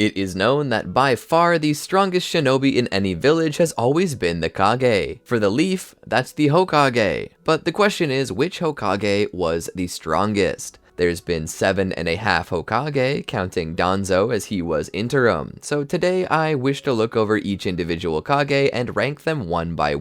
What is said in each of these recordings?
It is known that by far the strongest shinobi in any village has always been the Kage. For the leaf, that's the Hokage. But the question is, which Hokage was the strongest? There's been 7.5 Hokage, counting Danzo as he was interim. So today I wish to look over each individual Kage and rank them one by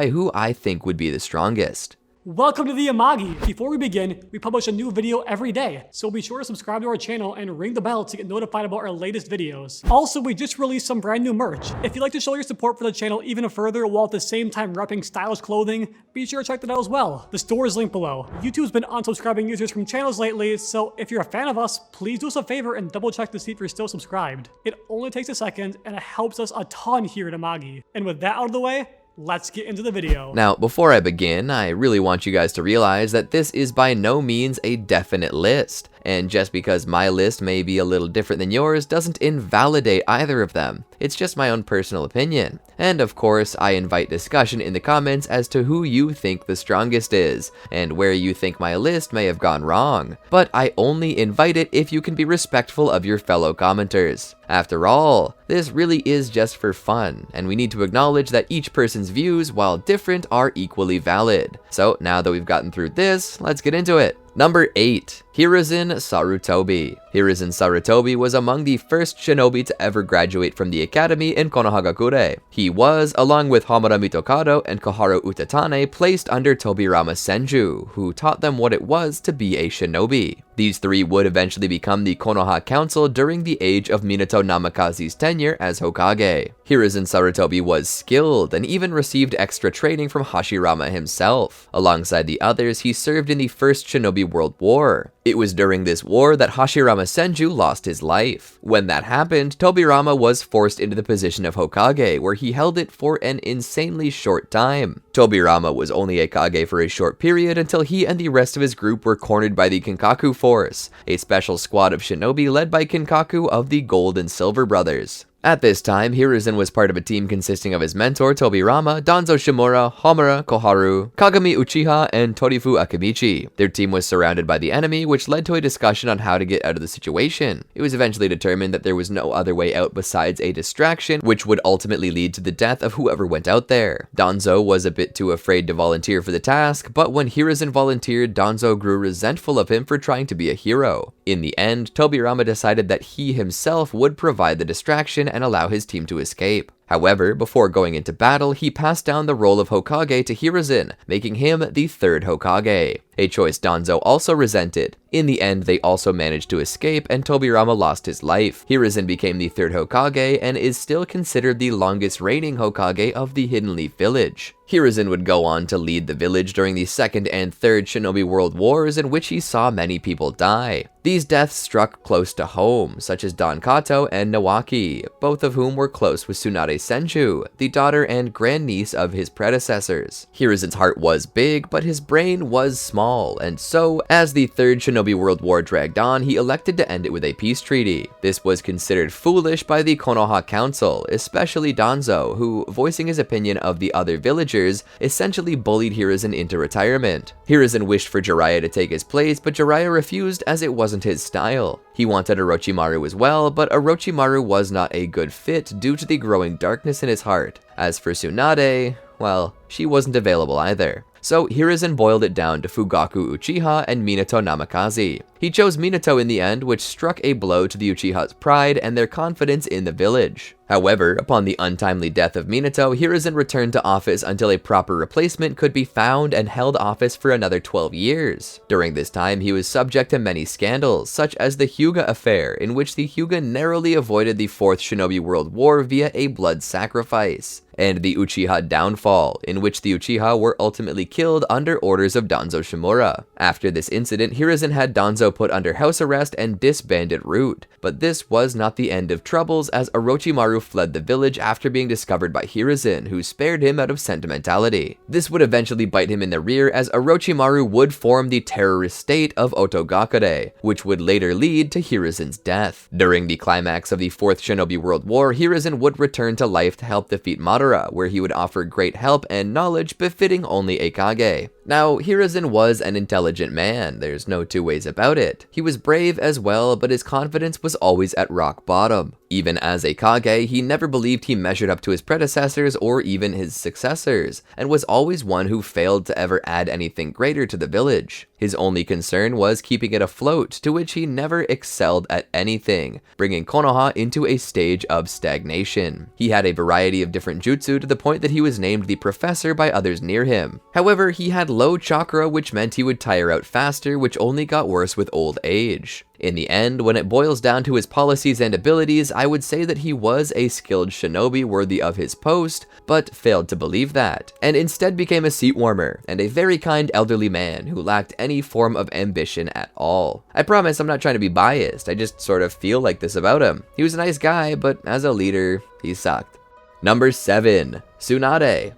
who I think would be the strongest. Welcome to the Amagi! Before we begin, we publish a new video every day, so be sure to subscribe to our channel and ring the bell to get notified about our latest videos. Also, we just released some brand new merch. If you'd like to show your support for the channel even further while at the same time repping stylish clothing, be sure to check that out as well. The store is linked below. YouTube's been unsubscribing users from channels lately, so if you're a fan of us, please do us a favor and double check to see if you're still subscribed. It only takes a second, and it helps us a ton here at Amagi. And with that out of the way, let's get into the video. Now, before I begin, I really want you guys to realize that this is by no means a definite list. And just because my list may be a little different than yours doesn't invalidate either of them. It's just my own personal opinion. And of course, I invite discussion in the comments as to who you think the strongest is, and where you think my list may have gone wrong. But I only invite it if you can be respectful of your fellow commenters. After all, this really is just for fun, and we need to acknowledge that each person's views, while different, are equally valid. So now that we've gotten through this, let's get into it. Number 8. HIRUZEN SARUTOBI. HIRUZEN SARUTOBI was among the first shinobi to ever graduate from the academy in Konohagakure. He was, along with Homura Mitokado and Koharu Utatane, placed under Tobirama Senju, who taught them what it was to be a shinobi. These three would eventually become the Konoha Council during the age of Minato Namikaze's tenure as Hokage. HIRUZEN SARUTOBI was skilled and even received extra training from Hashirama himself. Alongside the others, he served in the First Shinobi World War. It was during this war that Hashirama Senju lost his life. When that happened, Tobirama was forced into the position of Hokage, where he held it for an insanely short time. Tobirama was only a Kage for a short period until he and the rest of his group were cornered by the Kinkaku Force, a special squad of shinobi led by Kinkaku of the Gold and Silver Brothers. At this time, HIRUZEN was part of a team consisting of his mentor Tobirama, Danzo Shimura, Homura, Koharu, Kagami Uchiha, and Torifu Akimichi. Their team was surrounded by the enemy, which led to a discussion on how to get out of the situation. It was eventually determined that there was no other way out besides a distraction, which would ultimately lead to the death of whoever went out there. Danzo was a bit too afraid to volunteer for the task, but when HIRUZEN volunteered, Danzo grew resentful of him for trying to be a hero. In the end, Tobirama decided that he himself would provide the distraction and allow his team to escape. However, before going into battle, he passed down the role of Hokage to HIRUZEN, making him the third Hokage, a choice Danzo also resented. In the end, they also managed to escape, and Tobirama lost his life. HIRUZEN became the third Hokage, and is still considered the longest reigning Hokage of the Hidden Leaf Village. HIRUZEN would go on to lead the village during the Second and Third Shinobi World Wars, in which he saw many people die. These deaths struck close to home, such as Don Kato and Nawaki, both of whom were close with Tsunade Senju, the daughter and grandniece of his predecessors. HIRUZEN's heart was big, but his brain was small, and so, as the Third Shinobi World War dragged on, he elected to end it with a peace treaty. This was considered foolish by the Konoha Council, especially Danzo, who, voicing his opinion of the other villagers, essentially bullied HIRUZEN into retirement. HIRUZEN wished for Jiraiya to take his place, but Jiraiya refused as it wasn't his style. He wanted Orochimaru as well, but Orochimaru was not a good fit due to the growing darkness in his heart. As for Tsunade, well, she wasn't available either. So HIRUZEN boiled it down to Fugaku Uchiha and Minato Namikaze. He chose Minato in the end, which struck a blow to the Uchiha's pride and their confidence in the village. However, upon the untimely death of Minato, HIRUZEN returned to office until a proper replacement could be found and held office for another 12 years. During this time, he was subject to many scandals, such as the Hyuga affair, in which the Hyuga narrowly avoided the Fourth Shinobi World War via a blood sacrifice, and the Uchiha downfall, in which the Uchiha were ultimately killed under orders of Danzo Shimura. After this incident, HIRUZEN had Danzo put under house arrest and disbanded Root, but this was not the end of troubles, as Orochimaru fled the village after being discovered by HIRUZEN, who spared him out of sentimentality. This would eventually bite him in the rear, as Orochimaru would form the terrorist state of Otogakure, which would later lead to HIRUZEN's death. During the climax of the Fourth Shinobi World War, HIRUZEN would return to life to help defeat Madara, where he would offer great help and knowledge befitting only a Kage. Now, HIRUZEN was an intelligent man, there's no two ways about it. He was brave as well, but his confidence was always at rock bottom. Even as a Kage, he never believed he measured up to his predecessors or even his successors, and was always one who failed to ever add anything greater to the village. His only concern was keeping it afloat, to which he never excelled at anything, bringing Konoha into a stage of stagnation. He had a variety of different jutsu to the point that he was named the professor by others near him. However, he had low chakra, which meant he would tire out faster, which only got worse with old age. In the end, when it boils down to his policies and abilities, I would say that he was a skilled shinobi worthy of his post, but failed to believe that, and instead became a seat warmer, and a very kind elderly man who lacked any form of ambition at all. I promise I'm not trying to be biased, I just sort of feel like this about him. He was a nice guy, but as a leader, he sucked. Number 7. TSUNADE.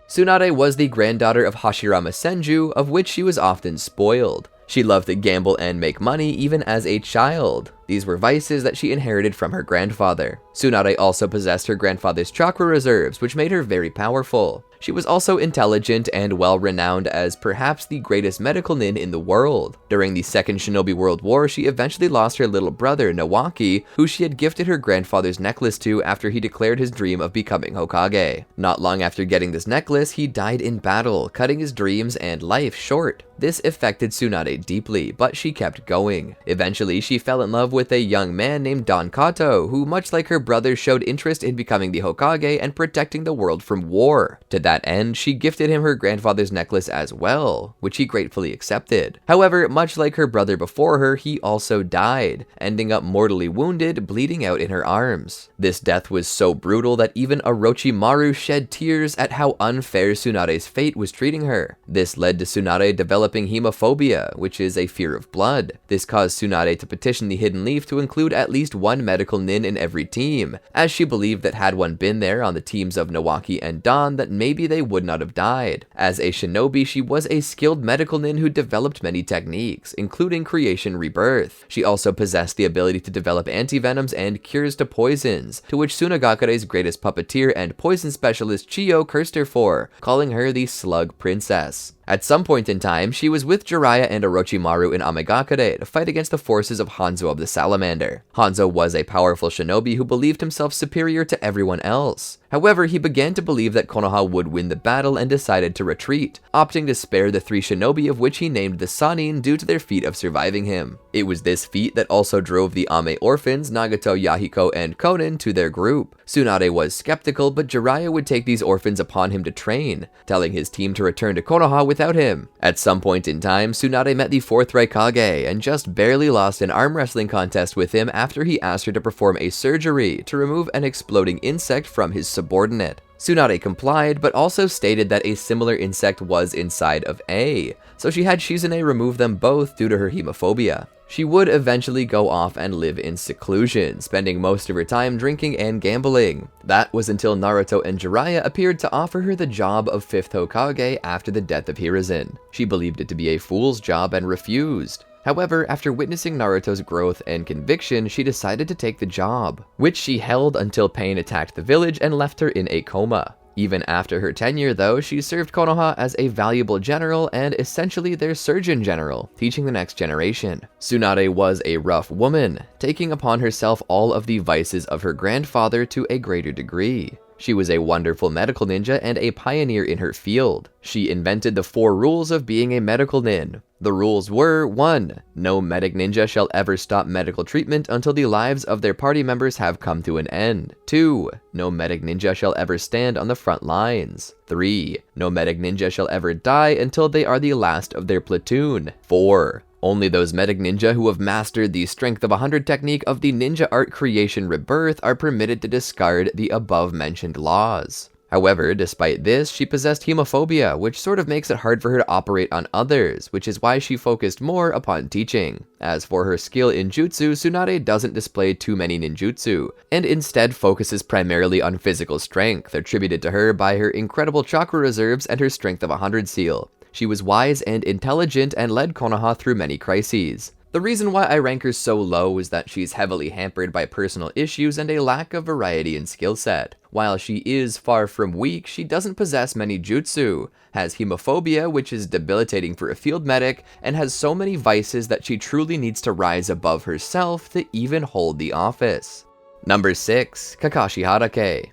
TSUNADE was the granddaughter of Hashirama Senju, of which she was often spoiled. She loved to gamble and make money even as a child. These were vices that she inherited from her grandfather. TSUNADE also possessed her grandfather's chakra reserves, which made her very powerful. She was also intelligent and well-renowned as perhaps the greatest medical nin in the world. During the Second Shinobi World War, she eventually lost her little brother, Nawaki, who she had gifted her grandfather's necklace to after he declared his dream of becoming Hokage. Not long after getting this necklace, he died in battle, cutting his dreams and life short. This affected TSUNADE deeply, but she kept going. Eventually, she fell in love with a young man named Don Kato, who much like her brother showed interest in becoming the Hokage and protecting the world from war. To that end, she gifted him her grandfather's necklace as well, which he gratefully accepted. However, much like her brother before her, he also died, ending up mortally wounded, bleeding out in her arms. This death was so brutal that even Orochimaru shed tears at how unfair TSUNADE's fate was treating her. This led to TSUNADE developing hemophobia, which is a fear of blood. This caused TSUNADE to petition the Hidden Leaf to include at least one medical nin in every team, as she believed that had one been there on the teams of Nawaki and Don, that maybe they would not have died. As a shinobi, she was a skilled medical nin who developed many techniques, including creation rebirth. She also possessed the ability to develop antivenoms and cures to poisons, to which Tsunagakure's greatest puppeteer and poison specialist Chiyo cursed her for, calling her the Slug Princess. At some point in time, she was with Jiraiya and Orochimaru in Amagakure to fight against the forces of Hanzo of the Salamander. Hanzo was a powerful shinobi who believed himself superior to everyone else. However, he began to believe that Konoha would win the battle and decided to retreat, opting to spare the 3 shinobi of which he named the Sanin due to their feat of surviving him. It was this feat that also drove the Ame orphans, Nagato, Yahiko, and Konin to their group. TSUNADE was skeptical, but Jiraiya would take these orphans upon him to train, telling his team to return to Konoha without him. At some point in time, TSUNADE met the 4th Raikage and just barely lost an arm wrestling contest with him after he asked her to perform a surgery to remove an exploding insect from his subordinate. TSUNADE complied, but also stated that a similar insect was inside of A, so she had Shizune remove them both due to her hemophobia. She would eventually go off and live in seclusion, spending most of her time drinking and gambling. That was until Naruto and Jiraiya appeared to offer her the job of 5th Hokage after the death of HIRUZEN. She believed it to be a fool's job and refused. However, after witnessing Naruto's growth and conviction, she decided to take the job, which she held until pain attacked the village and left her in a coma. Even after her tenure, though, she served Konoha as a valuable general and essentially their surgeon general, teaching the next generation. TSUNADE was a rough woman, taking upon herself all of the vices of her grandfather to a greater degree. She was a wonderful medical ninja and a pioneer in her field. She invented the 4 rules of being a medical nin. The rules were: 1. No medic ninja shall ever stop medical treatment until the lives of their party members have come to an end. 2. No medic ninja shall ever stand on the front lines. 3. No medic ninja shall ever die until they are the last of their platoon. 4. Only those medic ninja who have mastered the strength of 100 technique of the ninja art creation rebirth are permitted to discard the above-mentioned laws. However, despite this, she possessed hemophobia, which sort of makes it hard for her to operate on others, which is why she focused more upon teaching. As for her skill in jutsu, TSUNADE doesn't display too many ninjutsu, and instead focuses primarily on physical strength, attributed to her by her incredible chakra reserves and her strength of 100 seal. She was wise and intelligent and led Konoha through many crises. The reason why I rank her so low is that she's heavily hampered by personal issues and a lack of variety in skill set. While she is far from weak, she doesn't possess many jutsu, has hemophobia, which is debilitating for a field medic, and has so many vices that she truly needs to rise above herself to even hold the office. Number 6. Kakashi Hatake.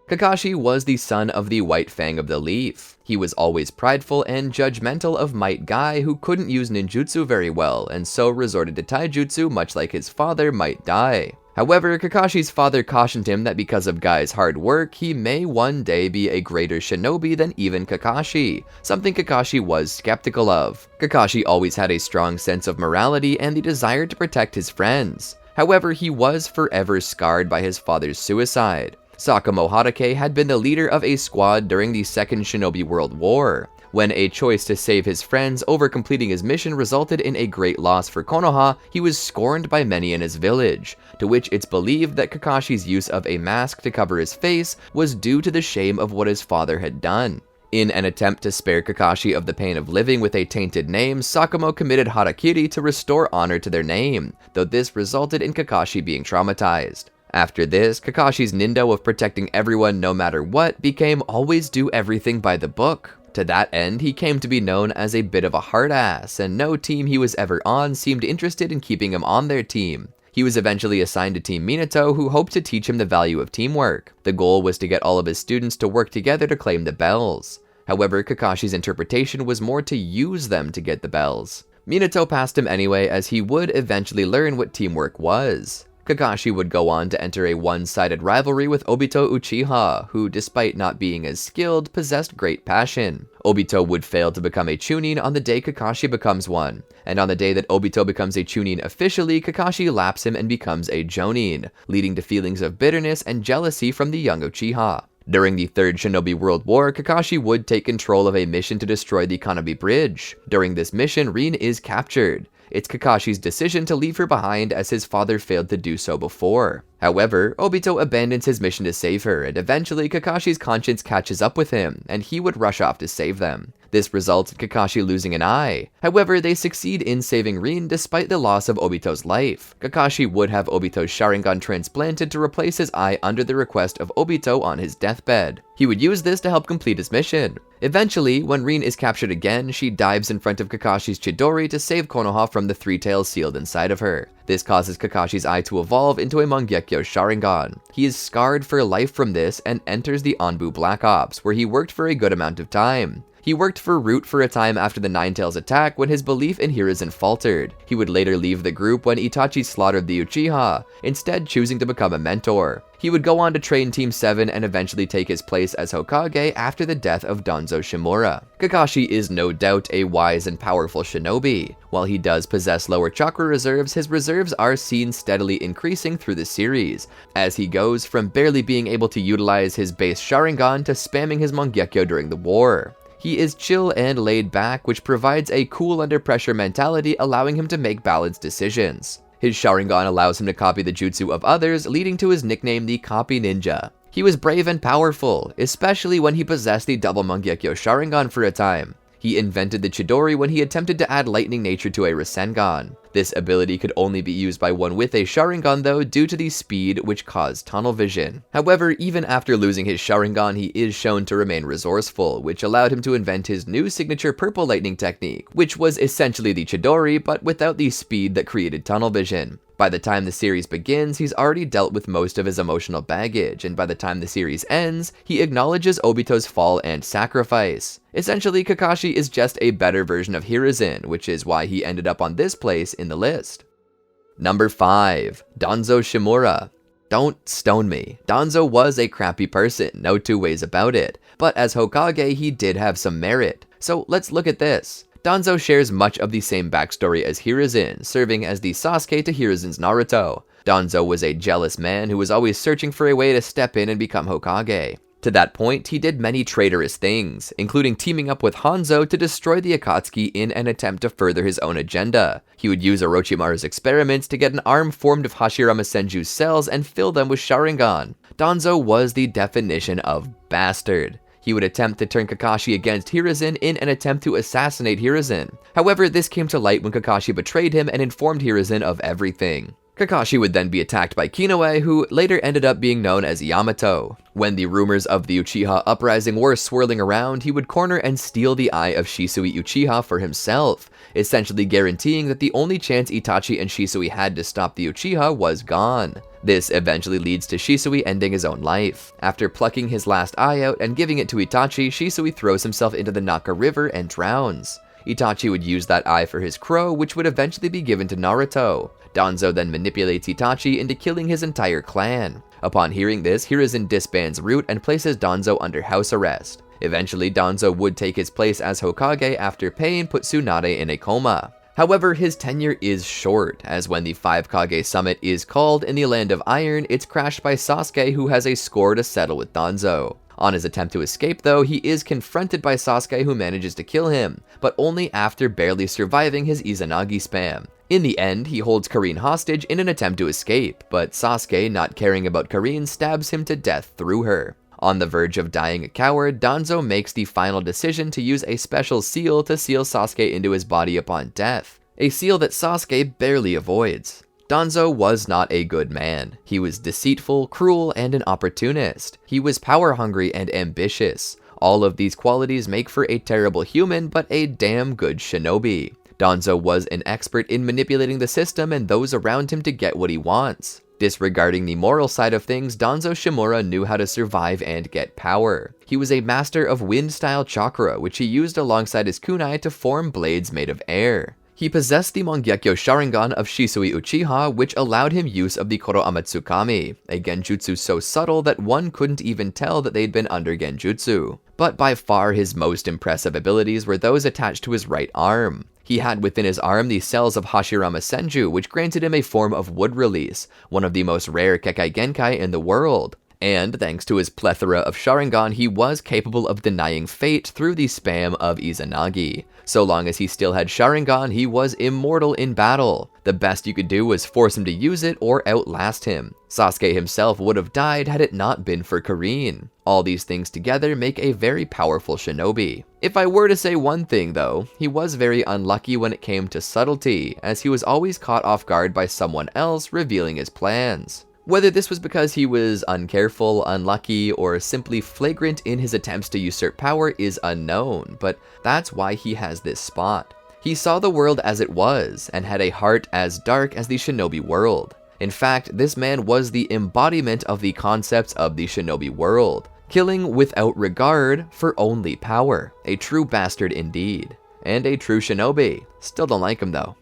Kakashi was the son of the White Fang of the Leaf. He was always prideful and judgmental of Might Guy, who couldn't use ninjutsu very well, and so resorted to taijutsu much like his father Might Dai. However, Kakashi's father cautioned him that because of Guy's hard work, he may one day be a greater shinobi than even Kakashi, something Kakashi was skeptical of. Kakashi always had a strong sense of morality and the desire to protect his friends. However, he was forever scarred by his father's suicide. Sakamo Hatake had been the leader of a squad during the Second Shinobi World War. When a choice to save his friends over completing his mission resulted in a great loss for Konoha, he was scorned by many in his village, to which it's believed that Kakashi's use of a mask to cover his face was due to the shame of what his father had done. In an attempt to spare Kakashi of the pain of living with a tainted name, Sakamo committed harakiri to restore honor to their name, though this resulted in Kakashi being traumatized. After this, Kakashi's nindo of protecting everyone no matter what became always do everything by the book. To that end, he came to be known as a bit of a hard ass, and no team he was ever on seemed interested in keeping him on their team. He was eventually assigned to Team Minato, who hoped to teach him the value of teamwork. The goal was to get all of his students to work together to claim the bells. However, Kakashi's interpretation was more to use them to get the bells. Minato passed him anyway, as he would eventually learn what teamwork was. Kakashi would go on to enter a one-sided rivalry with Obito Uchiha, who, despite not being as skilled, possessed great passion. Obito would fail to become a Chunin on the day Kakashi becomes one, and on the day that Obito becomes a Chunin officially, Kakashi laps him and becomes a Jonin, leading to feelings of bitterness and jealousy from the young Uchiha. During the Third Shinobi World War, Kakashi would take control of a mission to destroy the Kanobi Bridge. During this mission, Rin is captured. It's Kakashi's decision to leave her behind, as his father failed to do so before. However, Obito abandons his mission to save her, and eventually Kakashi's conscience catches up with him, and he would rush off to save them. This results in Kakashi losing an eye. However, they succeed in saving Rin despite the loss of Obito's life. Kakashi would have Obito's Sharingan transplanted to replace his eye under the request of Obito on his deathbed. He would use this to help complete his mission. Eventually, when Rin is captured again, she dives in front of Kakashi's Chidori to save Konoha from the three tails sealed inside of her. This causes Kakashi's eye to evolve into a Mangekyo Sharingan. He is scarred for life from this and enters the Anbu Black Ops, where he worked for a good amount of time. He worked for Root for a time after the Nine Tails attack when his belief in HIRUZEN faltered. He would later leave the group when Itachi slaughtered the Uchiha, instead choosing to become a mentor. He would go on to train Team 7 and eventually take his place as Hokage after the death of Danzo Shimura. Kakashi is no doubt a wise and powerful shinobi. While he does possess lower chakra reserves, his reserves are seen steadily increasing through the series, as he goes from barely being able to utilize his base Sharingan to spamming his Mangekyo during the war. He is chill and laid back, which provides a cool under pressure mentality, allowing him to make balanced decisions. His Sharingan allows him to copy the jutsu of others, leading to his nickname the Copy Ninja. He was brave and powerful, especially when he possessed the double Mangekyo Sharingan for a time. He invented the Chidori when he attempted to add lightning nature to a Rasengan. This ability could only be used by one with a Sharingan though, due to the speed which caused tunnel vision. However, even after losing his Sharingan, he is shown to remain resourceful, which allowed him to invent his new signature purple lightning technique, which was essentially the Chidori, but without the speed that created tunnel vision. By the time the series begins, he's already dealt with most of his emotional baggage, and by the time the series ends, he acknowledges Obito's fall and sacrifice. Essentially, Kakashi is just a better version of HIRUZEN, which is why he ended up on this place in the list. Number 5. Danzo Shimura. Don't stone me. Danzo was a crappy person, no two ways about it, but as Hokage he did have some merit. So let's look at this. Danzo shares much of the same backstory as HIRUZEN, serving as the Sasuke to HIRUZEN's Naruto. Danzo was a jealous man who was always searching for a way to step in and become Hokage. To that point, he did many traitorous things, including teaming up with Hanzo to destroy the Akatsuki in an attempt to further his own agenda. He would use Orochimaru's experiments to get an arm formed of Hashirama Senju's cells and fill them with Sharingan. Danzo was the definition of bastard. He would attempt to turn Kakashi against HIRUZEN in an attempt to assassinate HIRUZEN. However, this came to light when Kakashi betrayed him and informed HIRUZEN of everything. Kakashi would then be attacked by Kinoue, who later ended up being known as Yamato. When the rumors of the Uchiha uprising were swirling around, he would corner and steal the eye of Shisui Uchiha for himself, essentially guaranteeing that the only chance Itachi and Shisui had to stop the Uchiha was gone. This eventually leads to Shisui ending his own life. After plucking his last eye out and giving it to Itachi, Shisui throws himself into the Naka River and drowns. Itachi would use that eye for his crow, which would eventually be given to Naruto. Danzo then manipulates Itachi into killing his entire clan. Upon hearing this, HIRUZEN disbands Root and places Danzo under house arrest. Eventually, Danzo would take his place as Hokage after Pain put Tsunade in a coma. However, his tenure is short, as when the 5 Kage summit is called in the Land of Iron, it's crashed by Sasuke, who has a score to settle with Danzo. On his attempt to escape though, he is confronted by Sasuke, who manages to kill him, but only after barely surviving his Izanagi spam. In the end, he holds Karin hostage in an attempt to escape, but Sasuke, not caring about Karin, stabs him to death through her. On the verge of dying a coward, Danzo makes the final decision to use a special seal to seal Sasuke into his body upon death, a seal that Sasuke barely avoids. Danzo was not a good man. He was deceitful, cruel, and an opportunist. He was power-hungry and ambitious. All of these qualities make for a terrible human, but a damn good shinobi. Danzo was an expert in manipulating the system and those around him to get what he wants. Disregarding the moral side of things, Danzo Shimura knew how to survive and get power. He was a master of wind-style chakra, which he used alongside his kunai to form blades made of air. He possessed the Mangekyou Sharingan of Shisui Uchiha, which allowed him use of the Koro Amatsukami, a genjutsu so subtle that one couldn't even tell that they'd been under genjutsu. But by far his most impressive abilities were those attached to his right arm. He had within his arm the cells of Hashirama Senju, which granted him a form of wood release, one of the most rare Kekai Genkai in the world. And thanks to his plethora of Sharingan, he was capable of denying fate through the spam of Izanagi. So long as he still had Sharingan, he was immortal in battle. The best you could do was force him to use it or outlast him. Sasuke himself would have died had it not been for Karin. All these things together make a very powerful shinobi. If I were to say one thing though, he was very unlucky when it came to subtlety, as he was always caught off guard by someone else revealing his plans. Whether this was because he was uncareful, unlucky, or simply flagrant in his attempts to usurp power is unknown, but that's why he has this spot. He saw the world as it was, and had a heart as dark as the shinobi world. In fact, this man was the embodiment of the concepts of the shinobi world, killing without regard for only power. A true bastard indeed. And a true shinobi. Still don't like him though.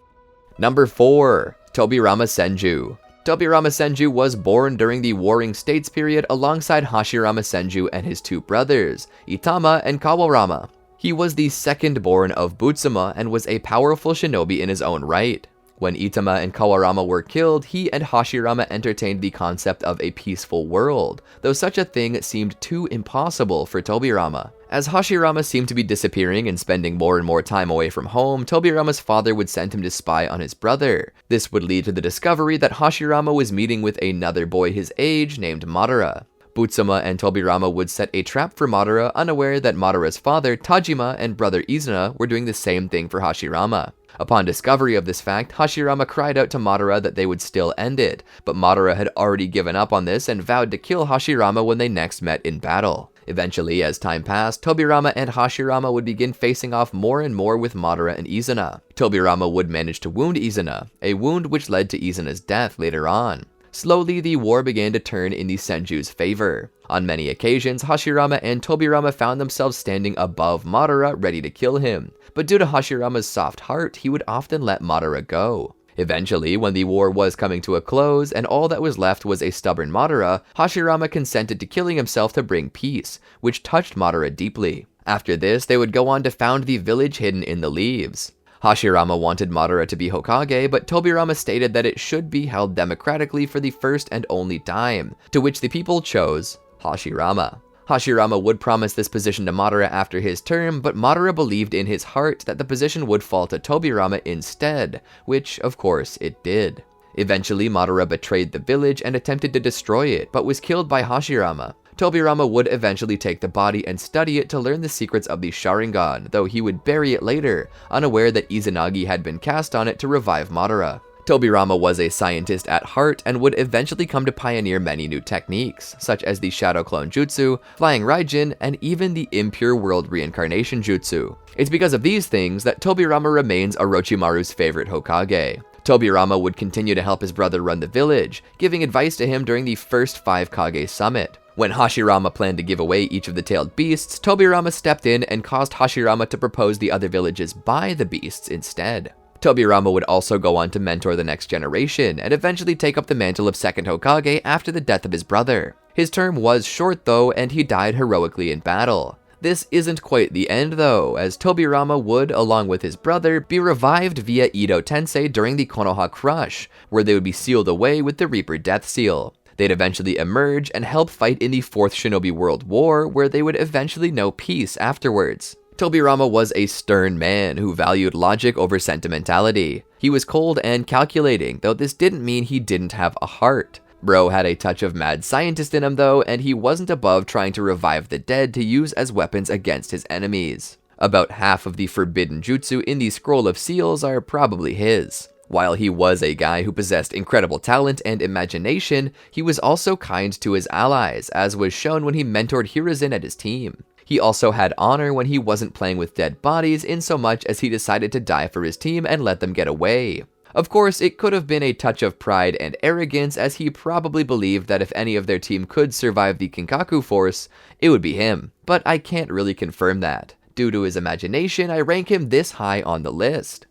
Number 4. Tobirama Senju. Tobirama Senju was born during the Warring States period alongside Hashirama Senju and his 2 brothers, Itama and Kawarama. He was the second born of Butsuma and was a powerful shinobi in his own right. When Itama and Kawarama were killed, he and Hashirama entertained the concept of a peaceful world, though such a thing seemed too impossible for Tobirama. As Hashirama seemed to be disappearing and spending more and more time away from home, Tobirama's father would send him to spy on his brother. This would lead to the discovery that Hashirama was meeting with another boy his age named Madara. Butsuma and Tobirama would set a trap for Madara, unaware that Madara's father, Tajima, and brother Izuna were doing the same thing for Hashirama. Upon discovery of this fact, Hashirama cried out to Madara that they would still end it, but Madara had already given up on this and vowed to kill Hashirama when they next met in battle. Eventually, as time passed, Tobirama and Hashirama would begin facing off more and more with Madara and Izuna. Tobirama would manage to wound Izuna, a wound which led to Izuna's death later on. Slowly, the war began to turn in the Senju's favor. On many occasions, Hashirama and Tobirama found themselves standing above Madara, ready to kill him. But due to Hashirama's soft heart, he would often let Madara go. Eventually, when the war was coming to a close and all that was left was a stubborn Madara, Hashirama consented to killing himself to bring peace, which touched Madara deeply. After this, they would go on to found the village hidden in the leaves. Hashirama wanted Madara to be Hokage, but Tobirama stated that it should be held democratically for the first and only time, to which the people chose Hashirama. Hashirama would promise this position to Madara after his term, but Madara believed in his heart that the position would fall to Tobirama instead, which of course it did. Eventually, Madara betrayed the village and attempted to destroy it, but was killed by Hashirama. Tobirama would eventually take the body and study it to learn the secrets of the Sharingan, though he would bury it later, unaware that Izanagi had been cast on it to revive Madara. Tobirama was a scientist at heart and would eventually come to pioneer many new techniques, such as the Shadow Clone Jutsu, Flying Raijin, and even the Impure World Reincarnation Jutsu. It's because of these things that Tobirama remains Orochimaru's favorite Hokage. Tobirama would continue to help his brother run the village, giving advice to him during the first 5 Kage summit. When Hashirama planned to give away each of the tailed beasts, Tobirama stepped in and caused Hashirama to propose the other villages buy the beasts instead. Tobirama would also go on to mentor the next generation, and eventually take up the mantle of second Hokage after the death of his brother. His term was short though, and he died heroically in battle. This isn't quite the end though, as Tobirama would, along with his brother, be revived via Edo Tensei during the Konoha Crush, where they would be sealed away with the Reaper Death Seal. They'd eventually emerge and help fight in the 4th Shinobi World War, where they would eventually know peace afterwards. Tobirama was a stern man who valued logic over sentimentality. He was cold and calculating, though this didn't mean he didn't have a heart. Bro had a touch of mad scientist in him though, and he wasn't above trying to revive the dead to use as weapons against his enemies. About half of the forbidden jutsu in the Scroll of Seals are probably his. While he was a guy who possessed incredible talent and imagination, he was also kind to his allies, as was shown when he mentored HIRUZEN at his team. He also had honor when he wasn't playing with dead bodies, in so much as he decided to die for his team and let them get away. Of course, it could have been a touch of pride and arrogance, as he probably believed that if any of their team could survive the Kinkaku Force, it would be him, but I can't really confirm that. Due to his imagination, I rank him this high on the list.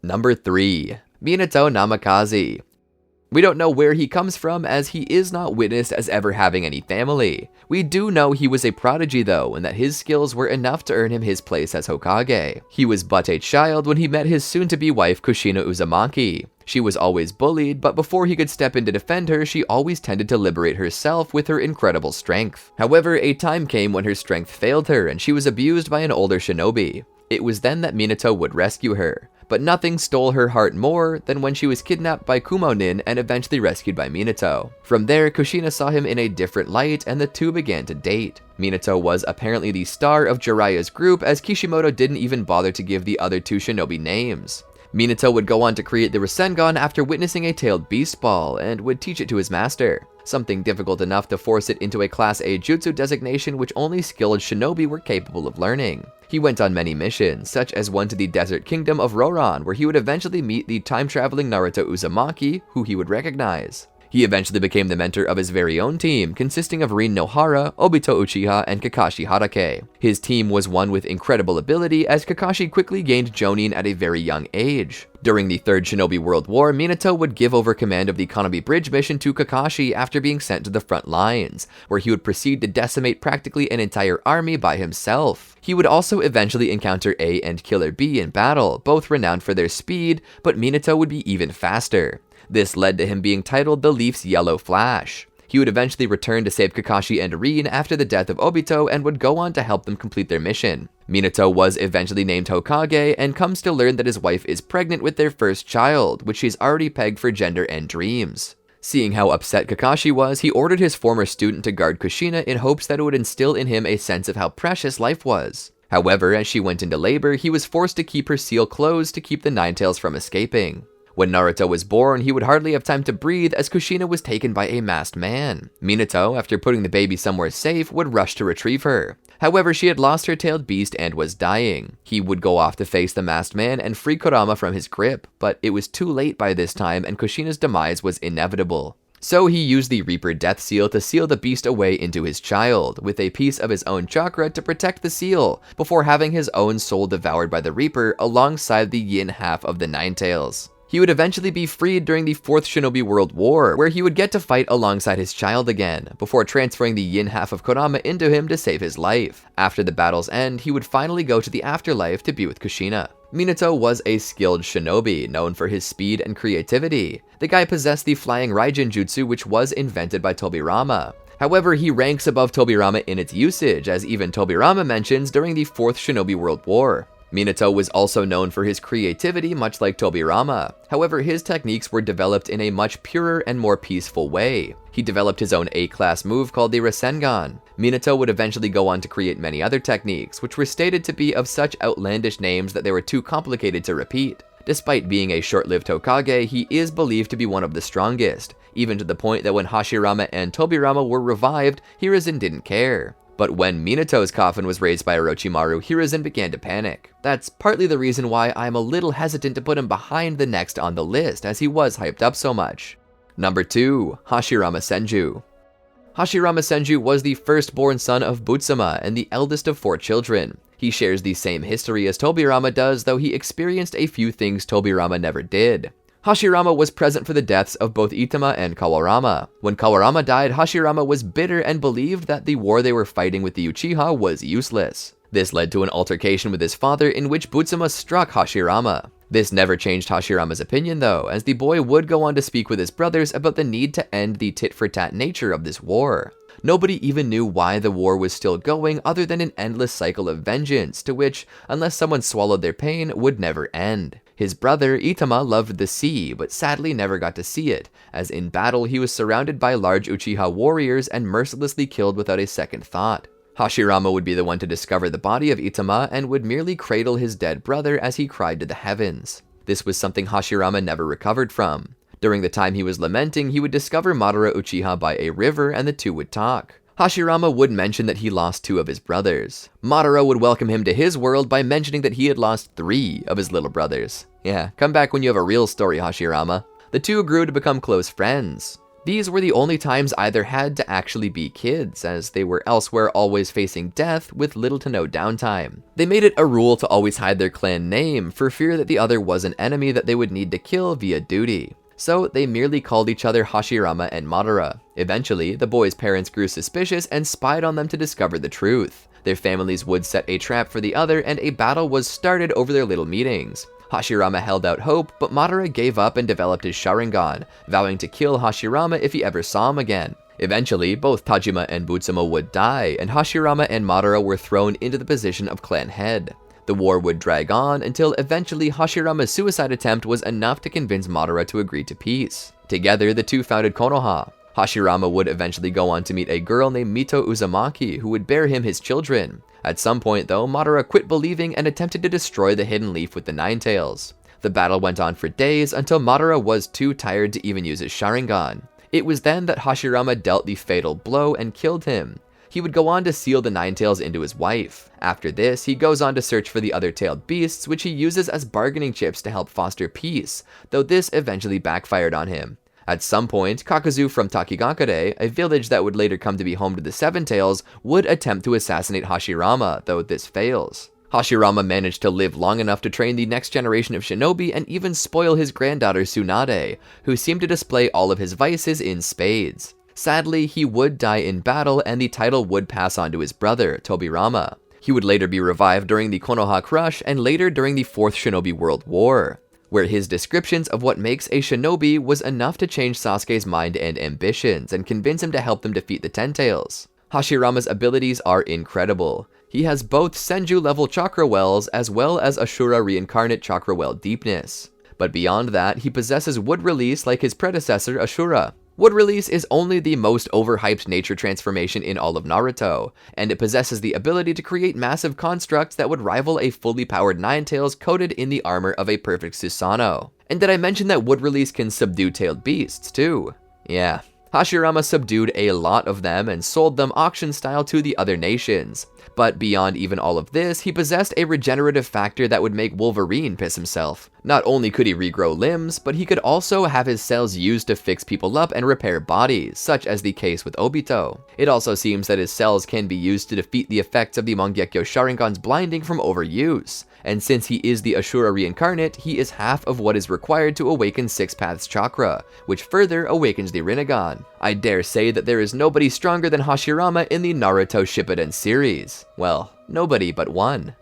Number 3. Minato Namikaze. We don't know where he comes from, as he is not witnessed as ever having any family. We do know he was a prodigy though, and that his skills were enough to earn him his place as Hokage. He was but a child when he met his soon-to-be wife Kushina Uzumaki. She was always bullied, but before he could step in to defend her, she always tended to liberate herself with her incredible strength. However, a time came when her strength failed her, and she was abused by an older shinobi. It was then that Minato would rescue her. But nothing stole her heart more than when she was kidnapped by Kumo-nin and eventually rescued by Minato. From there, Kushina saw him in a different light, and the two began to date. Minato was apparently the star of Jiraiya's group, as Kishimoto didn't even bother to give the other two shinobi names. Minato would go on to create the Rasengan after witnessing a tailed beast ball, and would teach it to his master. Something difficult enough to force it into a Class A Jutsu designation which only skilled shinobi were capable of learning. He went on many missions, such as one to the Desert Kingdom of Roran, where he would eventually meet the time-traveling Naruto Uzumaki, who he would recognize. He eventually became the mentor of his very own team, consisting of Rin Nohara, Obito Uchiha, and Kakashi Hatake. His team was one with incredible ability, as Kakashi quickly gained Jonin at a very young age. During the 3rd Shinobi World War, Minato would give over command of the Konomi Bridge mission to Kakashi after being sent to the front lines, where he would proceed to decimate practically an entire army by himself. He would also eventually encounter A and Killer B in battle, both renowned for their speed, but Minato would be even faster. This led to him being titled the Leaf's Yellow Flash. He would eventually return to save Kakashi and Rin after the death of Obito and would go on to help them complete their mission. Minato was eventually named Hokage and comes to learn that his wife is pregnant with their first child, which she's already pegged for gender and dreams. Seeing how upset Kakashi was, he ordered his former student to guard Kushina in hopes that it would instill in him a sense of how precious life was. However, as she went into labor, he was forced to keep her seal closed to keep the Ninetales from escaping. When Naruto was born, he would hardly have time to breathe, as Kushina was taken by a masked man. Minato, after putting the baby somewhere safe, would rush to retrieve her. However, she had lost her tailed beast and was dying. He would go off to face the masked man and free Kurama from his grip, but it was too late by this time, and Kushina's demise was inevitable. So he used the Reaper Death Seal to seal the beast away into his child, with a piece of his own chakra to protect the seal, before having his own soul devoured by the Reaper alongside the yin half of the Ninetales. He would eventually be freed during the 4th Shinobi World War, where he would get to fight alongside his child again, before transferring the yin half of Kurama into him to save his life. After the battle's end, he would finally go to the afterlife to be with Kushina. Minato was a skilled shinobi, known for his speed and creativity. The guy possessed the Flying Raijin Jutsu, which was invented by Tobirama. However, he ranks above Tobirama in its usage, as even Tobirama mentions during the 4th Shinobi World War. Minato was also known for his creativity, much like Tobirama. However, his techniques were developed in a much purer and more peaceful way. He developed his own A-class move called the Rasengan. Minato would eventually go on to create many other techniques, which were stated to be of such outlandish names that they were too complicated to repeat. Despite being a short-lived Hokage, he is believed to be one of the strongest, even to the point that when Hashirama and Tobirama were revived, HIRUZEN didn't care. But when Minato's coffin was raised by Orochimaru, HIRUZEN began to panic. That's partly the reason why I'm a little hesitant to put him behind the next on the list, as he was hyped up so much. Number 2. Hashirama Senju. Hashirama Senju was the firstborn son of Butsuma and the eldest of 4 children. He shares the same history as Tobirama does, though he experienced a few things Tobirama never did. Hashirama was present for the deaths of both Itama and Kawarama. When Kawarama died, Hashirama was bitter and believed that the war they were fighting with the Uchiha was useless. This led to an altercation with his father in which Butsuma struck Hashirama. This never changed Hashirama's opinion though, as the boy would go on to speak with his brothers about the need to end the tit-for-tat nature of this war. Nobody even knew why the war was still going other than an endless cycle of vengeance, to which, unless someone swallowed their pain, would never end. His brother, Itama, loved the sea, but sadly never got to see it, as in battle he was surrounded by large Uchiha warriors and mercilessly killed without a second thought. Hashirama would be the one to discover the body of Itama and would merely cradle his dead brother as he cried to the heavens. This was something Hashirama never recovered from. During the time he was lamenting, he would discover Madara Uchiha by a river and the two would talk. Hashirama would mention that he lost 2 of his brothers. Madara would welcome him to his world by mentioning that he had lost 3 of his little brothers. Yeah, come back when you have a real story, Hashirama. The two grew to become close friends. These were the only times either had to actually be kids, as they were elsewhere always facing death with little to no downtime. They made it a rule to always hide their clan name for fear that the other was an enemy that they would need to kill via duty. So they merely called each other Hashirama and Madara. Eventually, the boys' parents grew suspicious and spied on them to discover the truth. Their families would set a trap for the other and a battle was started over their little meetings. Hashirama held out hope, but Madara gave up and developed his Sharingan, vowing to kill Hashirama if he ever saw him again. Eventually, both Tajima and Butsuma would die, and Hashirama and Madara were thrown into the position of clan head. The war would drag on until eventually Hashirama's suicide attempt was enough to convince Madara to agree to peace. Together, the two founded Konoha. Hashirama would eventually go on to meet a girl named Mito Uzumaki who would bear him his children. At some point though, Madara quit believing and attempted to destroy the Hidden Leaf with the Nine Tails. The battle went on for days until Madara was too tired to even use his Sharingan. It was then that Hashirama dealt the fatal blow and killed him. He would go on to seal the Nine Tails into his wife. After this, he goes on to search for the other tailed beasts, which he uses as bargaining chips to help foster peace, though this eventually backfired on him. At some point, Kakuzu from Takigakure, a village that would later come to be home to the Seven Tails, would attempt to assassinate Hashirama, though this fails. Hashirama managed to live long enough to train the next generation of shinobi and even spoil his granddaughter TSUNADE, who seemed to display all of his vices in spades. Sadly, he would die in battle and the title would pass on to his brother, Tobirama. He would later be revived during the Konoha Crush and later during the Fourth Shinobi World War, where his descriptions of what makes a shinobi was enough to change Sasuke's mind and ambitions and convince him to help them defeat the Ten Tails. Hashirama's abilities are incredible. He has both Senju level chakra wells as well as Ashura reincarnate chakra well deepness. But beyond that, he possesses wood release like his predecessor Ashura. Wood release is only the most overhyped nature transformation in all of Naruto, and it possesses the ability to create massive constructs that would rival a fully powered Nine Tails coated in the armor of a perfect Susanoo. And did I mention that wood release can subdue tailed beasts too? Yeah. Hashirama subdued a lot of them and sold them auction style to the other nations. But beyond even all of this, he possessed a regenerative factor that would make Wolverine piss himself. Not only could he regrow limbs, but he could also have his cells used to fix people up and repair bodies, such as the case with Obito. It also seems that his cells can be used to defeat the effects of the Mangekyo Sharingan's blinding from overuse. And since he is the Ashura reincarnate, he is half of what is required to awaken Six Paths Chakra, which further awakens the Rinnegan. I dare say that there is nobody stronger than Hashirama in the Naruto Shippuden series. Well, nobody but one.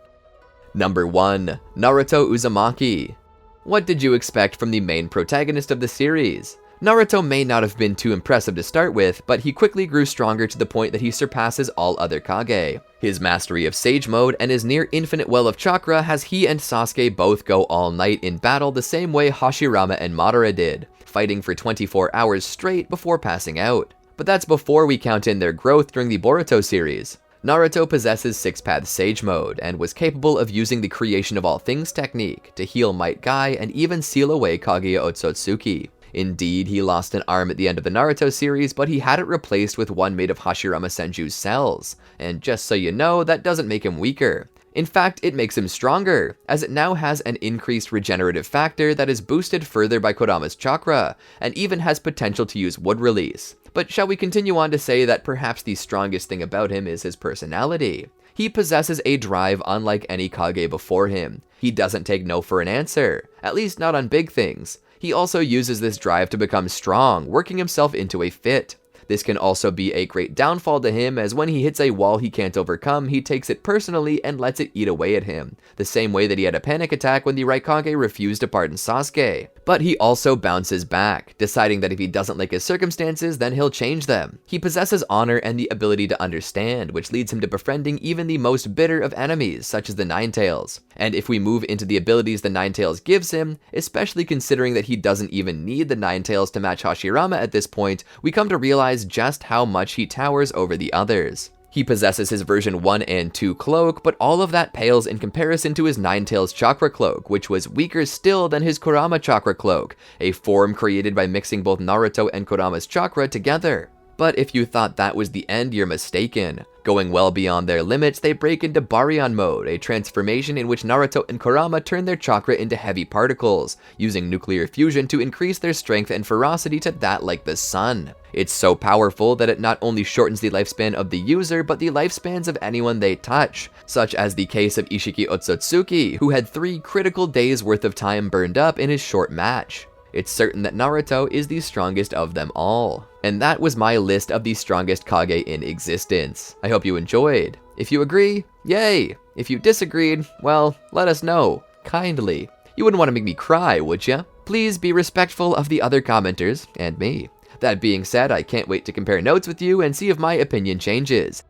Number 1. Naruto Uzumaki. What did you expect from the main protagonist of the series? Naruto may not have been too impressive to start with, but he quickly grew stronger to the point that he surpasses all other Kage. His mastery of Sage Mode and his near infinite well of chakra has he and Sasuke both go all night in battle the same way Hashirama and Madara did, fighting for 24 hours straight before passing out. But that's before we count in their growth during the Boruto series. Naruto possesses 6-path Sage Mode, and was capable of using the Creation of All Things technique to heal Might Guy and even seal away Kaguya Otsutsuki. Indeed, he lost an arm at the end of the Naruto series, but he had it replaced with one made of Hashirama Senju's cells. And just so you know, that doesn't make him weaker. In fact, it makes him stronger, as it now has an increased regenerative factor that is boosted further by Kodama's chakra, and even has potential to use wood release. But shall we continue on to say that perhaps the strongest thing about him is his personality? He possesses a drive unlike any Kage before him. He doesn't take no for an answer, at least not on big things. He also uses this drive to become strong, working himself into a fit. This can also be a great downfall to him, as when he hits a wall he can't overcome, he takes it personally and lets it eat away at him, the same way that he had a panic attack when the right Kage refused to pardon Sasuke. But he also bounces back, deciding that if he doesn't like his circumstances, then he'll change them. He possesses honor and the ability to understand, which leads him to befriending even the most bitter of enemies, such as the Ninetales. And if we move into the abilities the Ninetales gives him, especially considering that he doesn't even need the Ninetales to match Hashirama at this point, we come to realize just how much he towers over the others. He possesses his version 1 and 2 cloak, but all of that pales in comparison to his Ninetales chakra cloak, which was weaker still than his Kurama chakra cloak, a form created by mixing both Naruto and Kurama's chakra together. But if you thought that was the end, you're mistaken. Going well beyond their limits, they break into Baryon mode, a transformation in which Naruto and Kurama turn their chakra into heavy particles, using nuclear fusion to increase their strength and ferocity to that like the sun. It's so powerful that it not only shortens the lifespan of the user, but the lifespans of anyone they touch, such as the case of Ishiki Otsutsuki, who had 3 critical days worth of time burned up in his short match. It's certain that Naruto is the strongest of them all. And that was my list of the strongest Kage in existence. I hope you enjoyed. If you agree, yay! If you disagreed, well, let us know. Kindly. You wouldn't want to make me cry, would ya? Please be respectful of the other commenters, and me. That being said, I can't wait to compare notes with you and see if my opinion changes.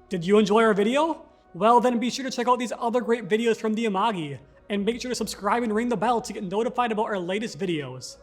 Did you enjoy our video? Well, then be sure to check out these other great videos from the Amagi, and make sure to subscribe and ring the bell to get notified about our latest videos.